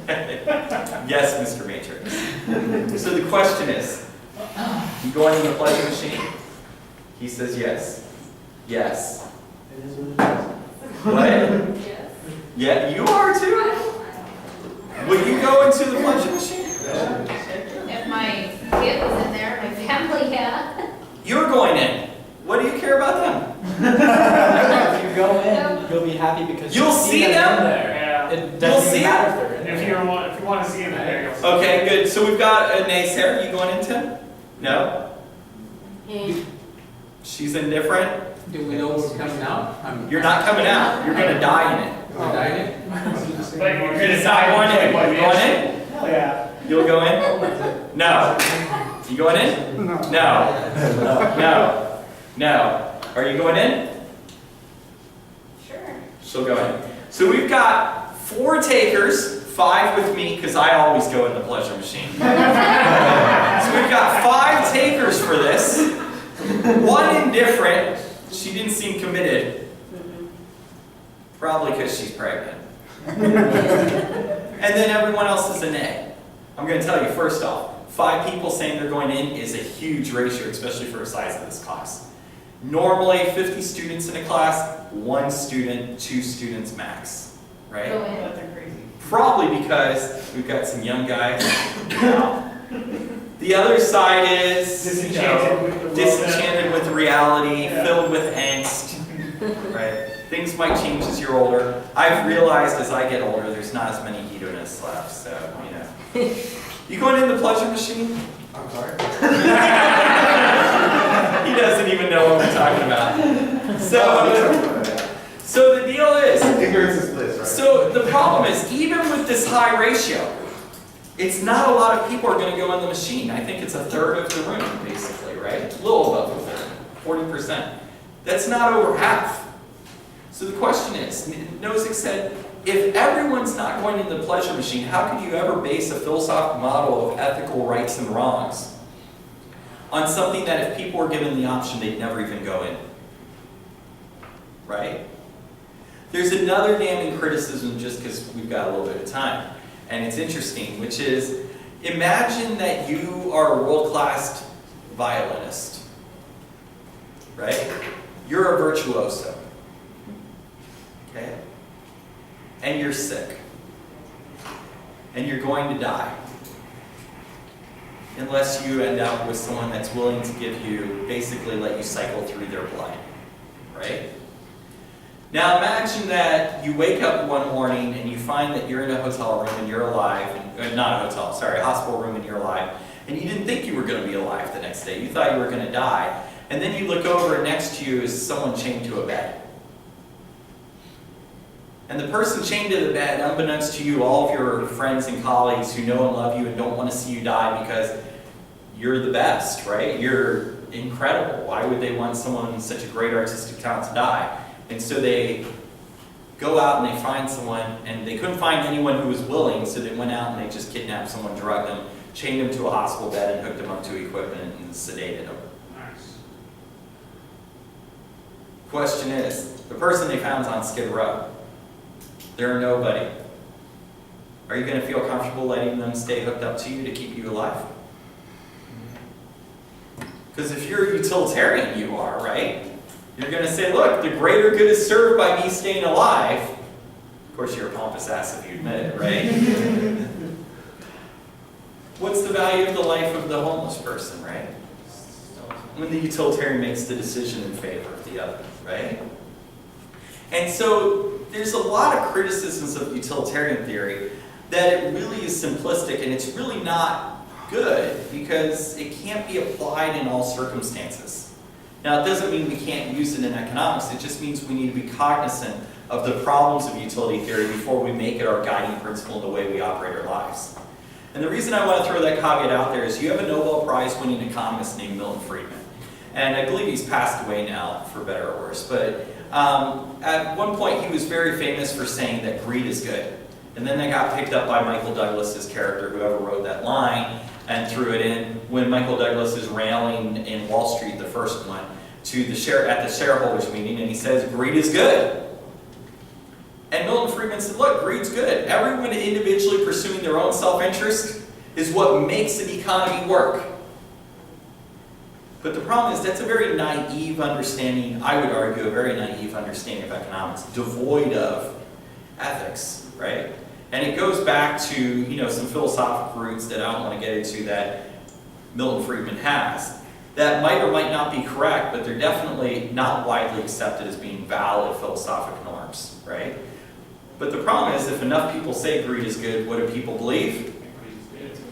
Yes, Mr. Matrix. So the question is, you going in the pleasure machine? He says yes. Yes. It is what it is. What? Yes. Yeah, you are too? Will you go into the pleasure machine? If my kid was in there, my family, yeah. You're going in. What do you care about them? If you go in, you'll be happy because You'll see them? in there. Yeah. It You'll doesn't see even matter if they're in If there. you want to see him in there, you'll see. Okay, good. So we've got a naysayer. You going in, Tim? No? She's indifferent? Do we know what's coming out? You're not coming out. You're going to die in it. We're dying? But you're gonna It's not going in. You going in? Hell yeah. You'll go in? No. You going in? No. No. No. Are you going in? Sure. She'll go in. So we've got 4 takers, 5 with me, because I always go in the pleasure machine. So we've got 5 takers for this. 1 indifferent. She didn't seem committed. Probably because she's pregnant. And then everyone else is a nay. I'm going to tell you, first off, 5 people saying they're going in is a huge ratio, especially for the size of this class. Normally, 50 students in a class, 1 student, 2 students max, right? Go in. That's crazy. Probably because we've got some young guys. Now, the other side is, you know, disenchanted with reality, Yeah. filled with angst, right? Things might change as you're older. I've realized as I get older, there's not as many hedonists left, so, you know. You going in the pleasure machine? I'm sorry? He doesn't even know what we're talking about. So the deal is, Ignorance is bliss, right? so the problem is, even with this high ratio, it's not a lot of people are going to go in the machine. I think it's a third of the room, basically, right? A little above a third, 40%. That's not over half. So the question is, Nozick said, if everyone's not going in the pleasure machine, how could you ever base a philosophical model of ethical rights and wrongs on something that if people were given the option, they'd never even go in? Right? There's another damning criticism just because we've got a little bit of time, and it's interesting, which is, imagine that you are a world-class violinist, right? You're a virtuoso, okay? And you're sick, and you're going to die, unless you end up with someone that's willing to give you, basically let you cycle through their blood, right? Now imagine that you wake up one morning and you find that you're in a hotel room and you're alive, not a hotel, sorry, a hospital room and you're alive, and you didn't think you were going to be alive the next day. You thought you were going to die, and then you look over and next to you is someone chained to a bed. And the person chained to the bed, unbeknownst to you, all of your friends and colleagues who know and love you and don't want to see you die because you're the best, right? You're incredible. Why would they want someone with such a great artistic talent to die? And so they go out and they find someone, and they couldn't find anyone who was willing, so they went out and they just kidnapped someone, drugged them, chained them to a hospital bed, and hooked them up to equipment and sedated them. Nice. Question is, the person they found is on Skid Row. They're a nobody. Are you going to feel comfortable letting them stay hooked up to you to keep you alive? Because if you're a utilitarian, you are, right? You're going to say, look, the greater good is served by me staying alive. Of course, you're a pompous ass if you admit it, right? What's the value of the life of the homeless person, right? When the utilitarian makes the decision in favor of the other, right? And so there's a lot of criticisms of utilitarian theory that it really is simplistic and it's really not good because it can't be applied in all circumstances. Now, it doesn't mean we can't use it in economics. It just means we need to be cognizant of the problems of utility theory before we make it our guiding principle in the way we operate our lives. And the reason I want to throw that caveat out there is you have a Nobel Prize winning economist named Milton Friedman. And I believe he's passed away now, for better or worse. But at one point, he was very famous for saying that greed is good. And then that got picked up by Michael Douglas's character, whoever wrote that line, and threw it in when Michael Douglas is railing in Wall Street, the first one, to at the shareholders meeting, and he says, greed is good. And Milton Friedman Friedman said, look, greed's good. Everyone individually pursuing their own self-interest is what makes an economy work. But the problem is that's a very naive understanding, I would argue, a very naive understanding of economics, devoid of ethics, right? And it goes back to, you know, some philosophical roots that I don't want to get into that Milton Friedman has, that might or might not be correct, but they're definitely not widely accepted as being valid philosophical norms, right? But the problem is, if enough people say greed is good, what do people believe?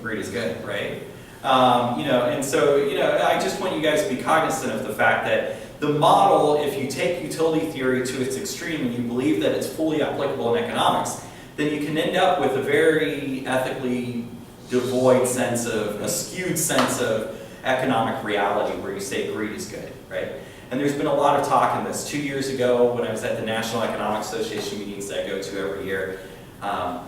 Greed is good, right? You know, and so, you know, I just want you guys to be cognizant of the fact that the model, if you take utility theory to its extreme and you believe that it's fully applicable in economics, then you can end up with a very ethically devoid sense of, a skewed sense of economic reality where you say greed is good, right? And there's been a lot of talk in this. 2 years ago, when I was at the National Economic Association meetings that I go to every year, I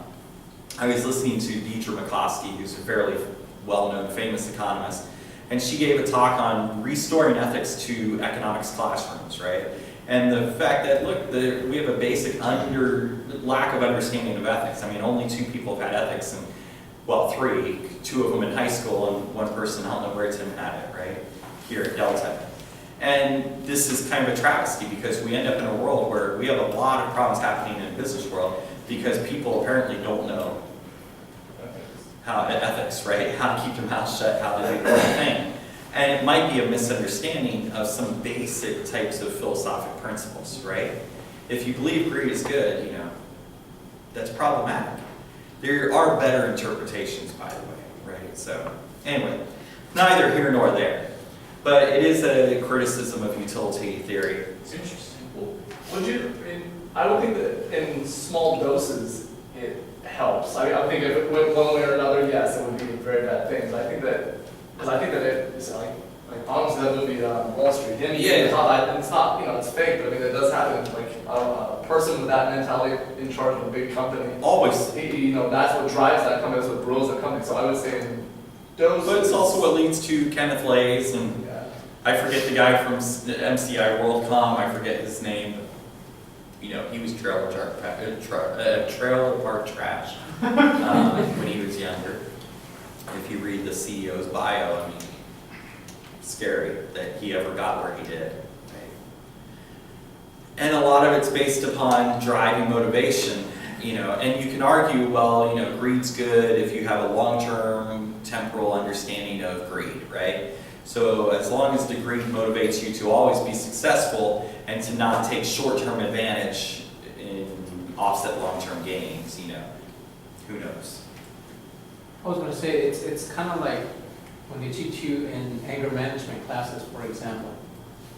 was listening to Deidre McCloskey, who's a fairly well-known, famous economist, and she gave a talk on restoring ethics to economics classrooms, right? And the fact that, look, we have a basic lack of understanding of ethics. I mean, only 2 people have had ethics, and, well, 3, 2 of them in high school, and 1 person, I don't know where Tim had it, right? Here at Delta. And this is kind of a travesty because we end up in a world where we have a lot of problems happening in the business world because people apparently don't know how ethics, right? How to keep their mouth shut, how to do the right thing. And it might be a misunderstanding of some basic types of philosophic principles, right? If you believe greed is good, you know, that's problematic. There are better interpretations, by the way, right? So, anyway, neither here nor there. But it is a criticism of utility theory. It's interesting. I would think that in small doses it helps. I mean, I think if it went one way or another, yes, it would be a very bad thing. But I think that, because I think that it's like honestly, that movie Wall Street. It's not, you know, it's fake, but I mean, it does happen. Like a person with that mentality in charge of a big company. Always. You know, that's what drives that company. That's what rules that company. So I would say in doses. But it's also what leads to Kenneth Lays and I forget the guy from MCI WorldCom, I forget his name. You know, he was trailer park trash when he was younger. If you read the CEO's bio, I mean, scary that he ever got where he did. Right? And a lot of it's based upon driving motivation, you know, and you can argue, well, you know, greed's good if you have a long-term temporal understanding of greed, right? So as long as the greed motivates you to always be successful and to not take short-term advantage and offset long-term gains, you know, who knows? I was going to say, it's kind of like when they teach you in anger management classes, for example,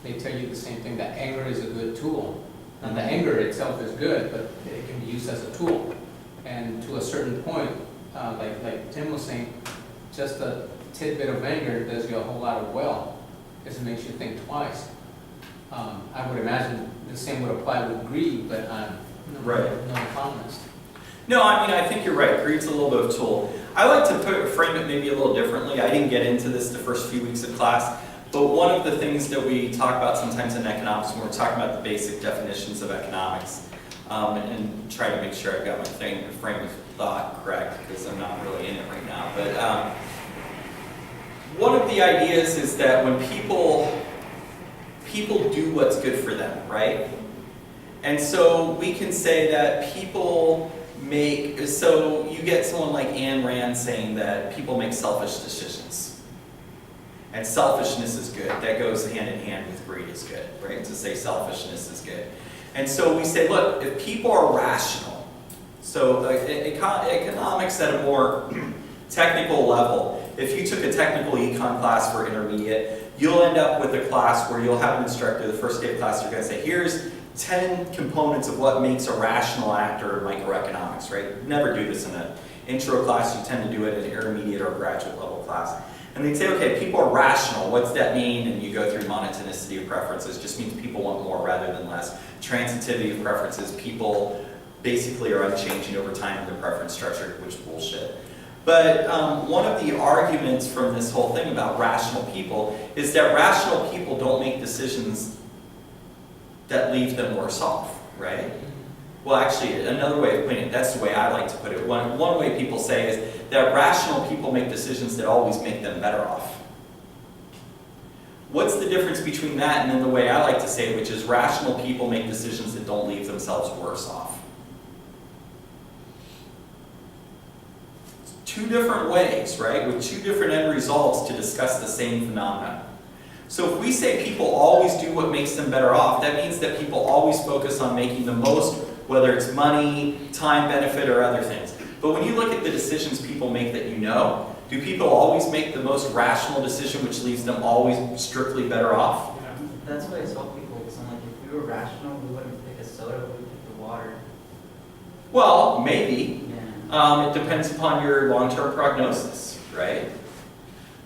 they tell you the same thing, that anger is a good tool. And the anger itself is good, but it can be used as a tool. And to a certain point, like Tim was saying, just a tidbit of anger does you a whole lot of well, because it makes you think twice. I would imagine the same would apply with greed, but I'm no economist. No, I mean, I think you're right. Greed's a little bit of a tool. I like to frame it maybe a little differently. I didn't get into this the first few weeks of class, but one of the things that we talk about sometimes in economics when we're talking about the basic definitions of economics, and try to make sure I've got my frame of thought correct, because I'm not really in it right now, but one of the ideas is that when people do what's good for them, right? And so we can say that people so you get someone like Ayn Rand saying that people make selfish decisions. And selfishness is good. That goes hand in hand with greed is good, right? To say selfishness is good. And so we say, look, if people are rational, so economics at a more technical level, if you took a technical econ class for intermediate, you'll end up with a class where you'll have an instructor, the first day of class, they're going to say, here's 10 components of what makes a rational actor in microeconomics, right? Never do this in an intro class. You tend to do it in an intermediate or graduate level class. And they'd say, okay, people are rational. What's that mean? And you go through monotonicity of preferences. Just means people want more rather than less. Transitivity of preferences. People basically are unchanging over time in their preference structure, which is bullshit. But one of the arguments from this whole thing about rational people is that rational people don't make decisions that leave them worse off, right? well, actually, another way of putting it, that's the way I like to put it. One way people say is that rational people make decisions that always make them better off. What's the difference between that and then the way I like to say it, which is rational people make decisions that don't leave themselves worse off? Two different ways, right, with two different end results to discuss the same phenomenon. So if we say people always do what makes them better off, that means that people always focus on making the most, whether it's money, time benefit, or other things. But when you look at the decisions people make that you know, do people always make the most rational decision which leaves them always strictly better off? That's what I tell people, because I'm like, if we were rational, we wouldn't pick a soda, we would pick the water. Well, maybe. Yeah. It depends upon your long-term prognosis, right?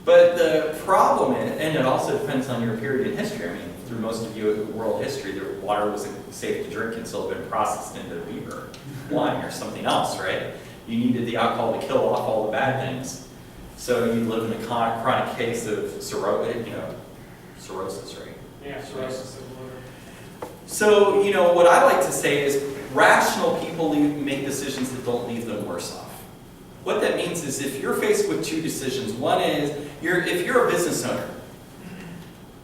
But the problem is, and it also depends on your period in history. I mean, through most of world history, the water wasn't safe to drink until it had been processed into beer, wine, or something else, right? You needed the alcohol to kill off all the bad things. So you live in a chronic case of cirrhosis, right? Yeah, cirrhosis of the liver. So, what I like to say is rational people make decisions that don't leave them worse off. What that means is if you're faced with two decisions, one is if you're a business owner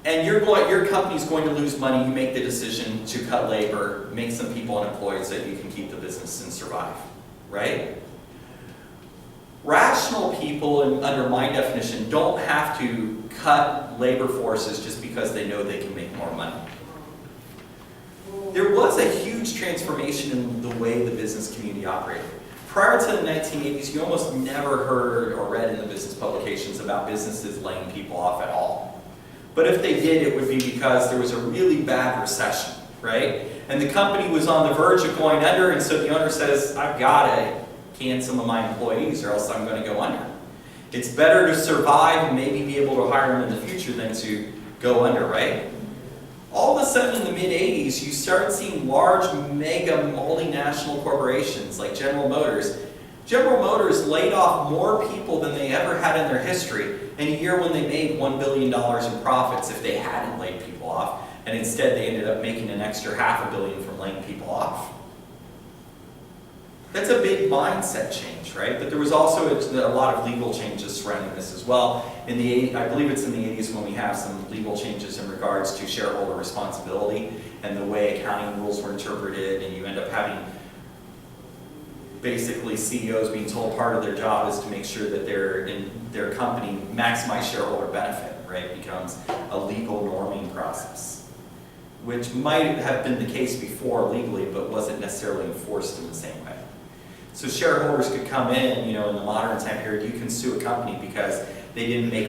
and your company's going to lose money, you make the decision to cut labor, make some people unemployed so that you can keep the business and survive, right? Rational people, under my definition, don't have to cut labor forces just because they know they can make more money. There was a huge transformation in the way the business community operated. Prior to the 1980s, you almost never heard or read in the business publications about businesses laying people off at all. But if they did, it would be because there was a really bad recession, right? And the company was on the verge of going under, and so the owner says, I've got to can some of my employees or else I'm going to go under. It's better to survive and maybe be able to hire them in the future than to go under, right? All of a sudden in the mid-80s, you start seeing large, mega, multinational corporations like General Motors. General Motors laid off more people than they ever had in their history in a year when they made $1 billion in profits if they hadn't laid people off. And instead they ended up making an extra $500 million from laying people off. That's a big mindset change, right? But there was also a lot of legal changes surrounding this as well. I believe it's in the 80s when we have some legal changes in regards to shareholder responsibility and the way accounting rules were interpreted, and you end up having basically CEOs being told part of their job is to make sure that their company maximize shareholder benefit, right? It becomes a legal norming process, which might have been the case before legally, but wasn't necessarily enforced in the same way. So shareholders could come in, in the modern time period, you can sue a company because they didn't make